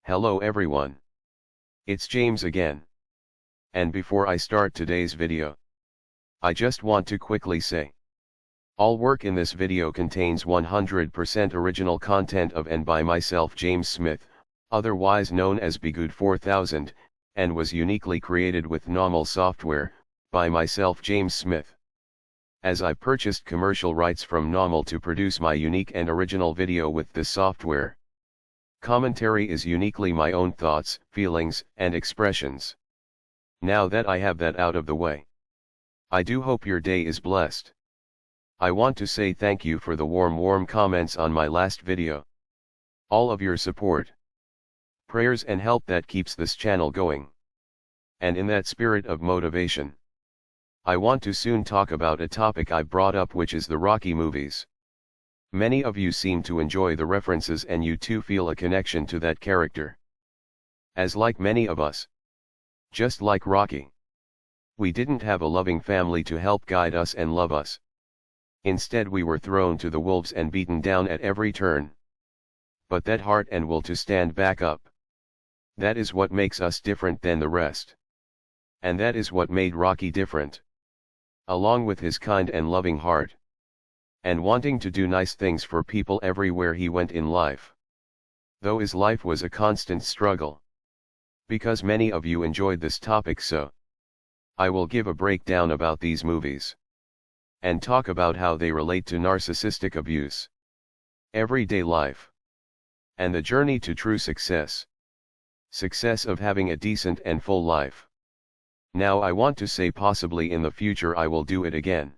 Hello everyone. It's James again. And before I start today's video, I just want to quickly say, all work in this video contains 100% original content of and by myself James Smith, otherwise known as Bgood 4000, and was uniquely created with NAWMAL software, by myself James Smith. As I purchased commercial rights from NAWMAL to produce my unique and original video with this software. Commentary is uniquely my own thoughts, feelings, and expressions. Now that I have that out of the way, I do hope your day is blessed. I want to say thank you for the warm comments on my last video. All of your support, prayers and help that keeps this channel going. And in that spirit of motivation, I want to soon talk about a topic I brought up, which is the Rocky movies. Many of you seem to enjoy the references and you too feel a connection to that character. As like many of us, just like Rocky, we didn't have a loving family to help guide us and love us. Instead we were thrown to the wolves and beaten down at every turn. But that heart and will to stand back up, that is what makes us different than the rest. And that is what made Rocky different. Along with his kind and loving heart, and wanting to do nice things for people everywhere he went in life. Though his life was a constant struggle. Because many of you enjoyed this topic, so I will give a breakdown about these movies. And talk about how they relate to narcissistic abuse, everyday life, and the journey to true success. Success of having a decent and full life. Now I want to say possibly in the future I will do it again.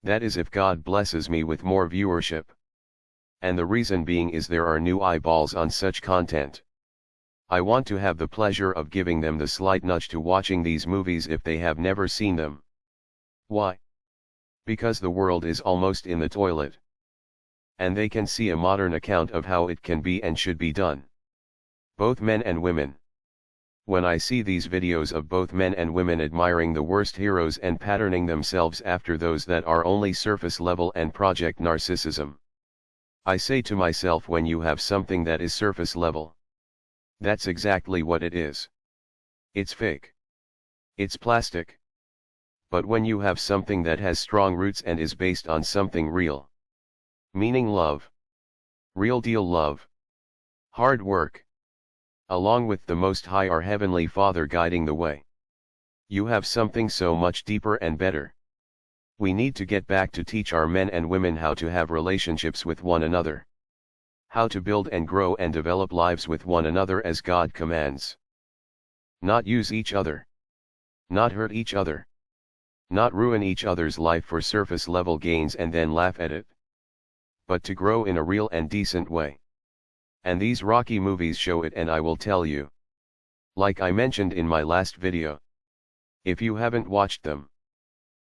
That is if God blesses me with more viewership. And the reason being is there are new eyeballs on such content. I want to have the pleasure of giving them the slight nudge to watching these movies if they have never seen them. Why? Because the world is almost in the toilet. And they can see a modern account of how it can be and should be done. Both men and women. When I see these videos of both men and women admiring the worst heroes and patterning themselves after those that are only surface level and project narcissism, I say to myself, when you have something that is surface level, that's exactly what it is. It's fake. It's plastic. But when you have something that has strong roots and is based on something real, meaning love, real deal love, hard work, along with the Most High, our Heavenly Father, guiding the way, you have something so much deeper and better. We need to get back to teach our men and women how to have relationships with one another. How to build and grow and develop lives with one another as God commands. Not use each other. Not hurt each other. Not ruin each other's life for surface level gains and then laugh at it. But to grow in a real and decent way. And these Rocky movies show it, and I will tell you. Like I mentioned in my last video. If you haven't watched them,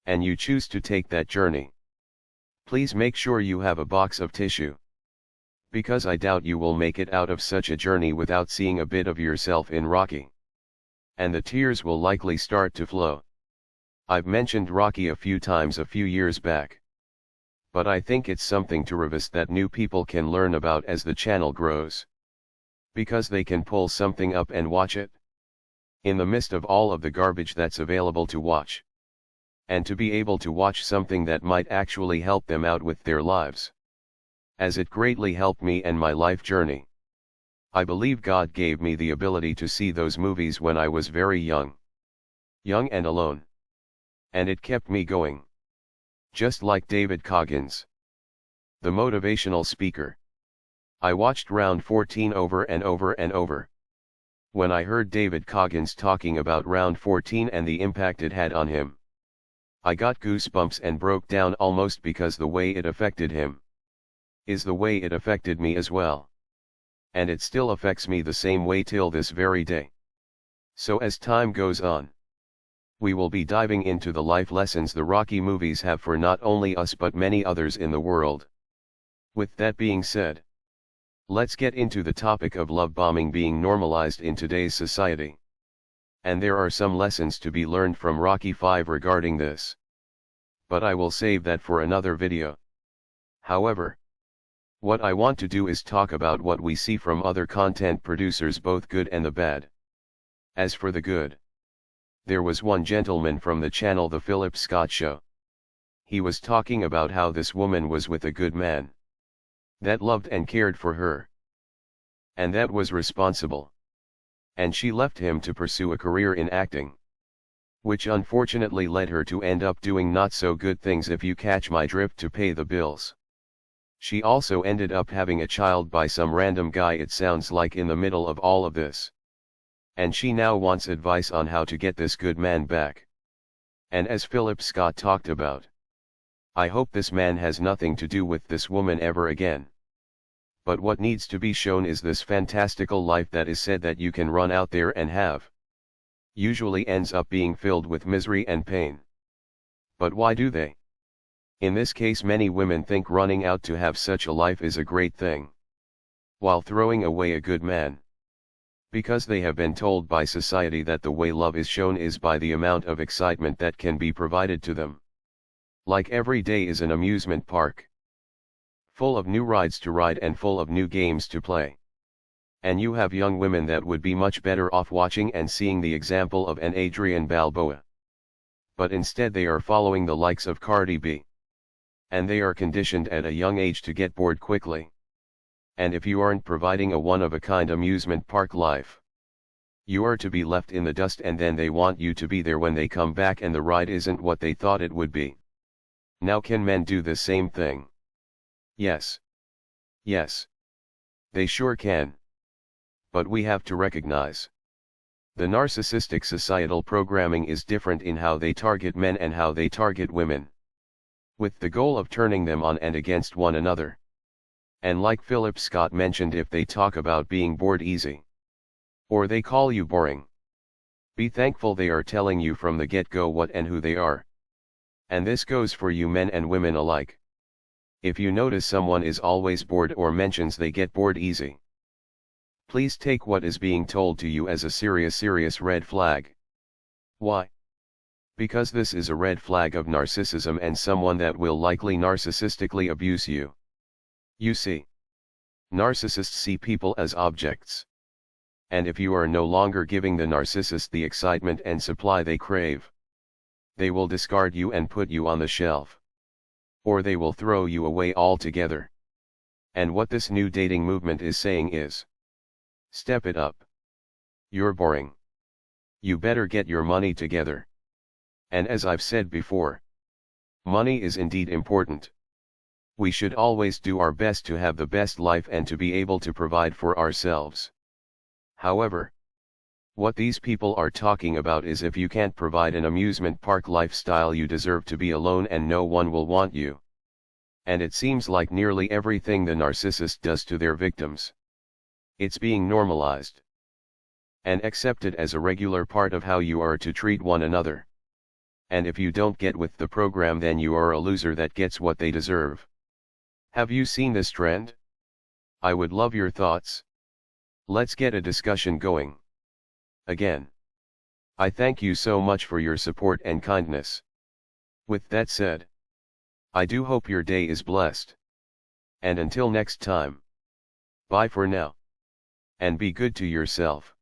and you choose to take that journey, please make sure you have a box of tissue. Because I doubt you will make it out of such a journey without seeing a bit of yourself in Rocky. And the tears will likely start to flow. I've mentioned Rocky a few times a few years back. But I think it's something to revisit that new people can learn about as the channel grows. Because they can pull something up and watch it. In the midst of all of the garbage that's available to watch. And to be able to watch something that might actually help them out with their lives. As it greatly helped me and my life journey. I believe God gave me the ability to see those movies when I was very young. Young and alone. And it kept me going. Just like David Coggins, the motivational speaker. I watched Round 14 over and over and over. When I heard David Coggins talking about Round 14 and the impact it had on him, I got goosebumps and broke down almost, because the way it affected him is the way it affected me as well. And it still affects me the same way till this very day. So as time goes on, we will be diving into the life lessons the Rocky movies have for not only us but many others in the world. With that being said, let's get into the topic of love bombing being normalized in today's society. And there are some lessons to be learned from Rocky 5 regarding this. But I will save that for another video. However, What I want to do is talk about what we see from other content producers, both good and the bad. As for the good, there was one gentleman from the channel The Philip Scott Show. He was talking about how this woman was with a good man that loved and cared for her, and that was responsible. And she left him to pursue a career in acting, which unfortunately led her to end up doing not so good things, if you catch my drift, to pay the bills. She also ended up having a child by some random guy, it sounds like, in the middle of all of this. And she now wants advice on how to get this good man back. And as Philip Scott talked about, I hope this man has nothing to do with this woman ever again. But what needs to be shown is this fantastical life that is said that you can run out there and have. Usually ends up being filled with misery and pain. But why do they? In this case, many women think running out to have such a life is a great thing, while throwing away a good man. Because they have been told by society that the way love is shown is by the amount of excitement that can be provided to them. Like every day is an amusement park, full of new rides to ride and full of new games to play. And you have young women that would be much better off watching and seeing the example of an Adrienne Balboa. But instead they are following the likes of Cardi B. And they are conditioned at a young age to get bored quickly. And if you aren't providing a one-of-a-kind amusement park life, you are to be left in the dust, and then they want you to be there when they come back and the ride isn't what they thought it would be. Now, can men do the same thing? Yes. Yes. They sure can. But we have to recognize, the narcissistic societal programming is different in how they target men and how they target women, with the goal of turning them on and against one another. And like Philip Scott mentioned, if they talk about being bored easy, or they call you boring, be thankful they are telling you from the get-go what and who they are. And this goes for you men and women alike. If you notice someone is always bored or mentions they get bored easy, please take what is being told to you as a serious red flag. Why? Because this is a red flag of narcissism and someone that will likely narcissistically abuse you. You see, narcissists see people as objects. And if you are no longer giving the narcissist the excitement and supply they crave, they will discard you and put you on the shelf. Or they will throw you away altogether. And what this new dating movement is saying is, step it up. You're boring. You better get your money together. And as I've said before, money is indeed important. We should always do our best to have the best life and to be able to provide for ourselves. However, what these people are talking about is, if you can't provide an amusement park lifestyle, you deserve to be alone and no one will want you. And it seems like nearly everything the narcissist does to their victims, it's being normalized and accepted as a regular part of how you are to treat one another. And if you don't get with the program, then you are a loser that gets what they deserve. Have you seen this trend? I would love your thoughts. Let's get a discussion going. Again, I thank you so much for your support and kindness. With that said, I do hope your day is blessed. And until next time, bye for now. And be good to yourself.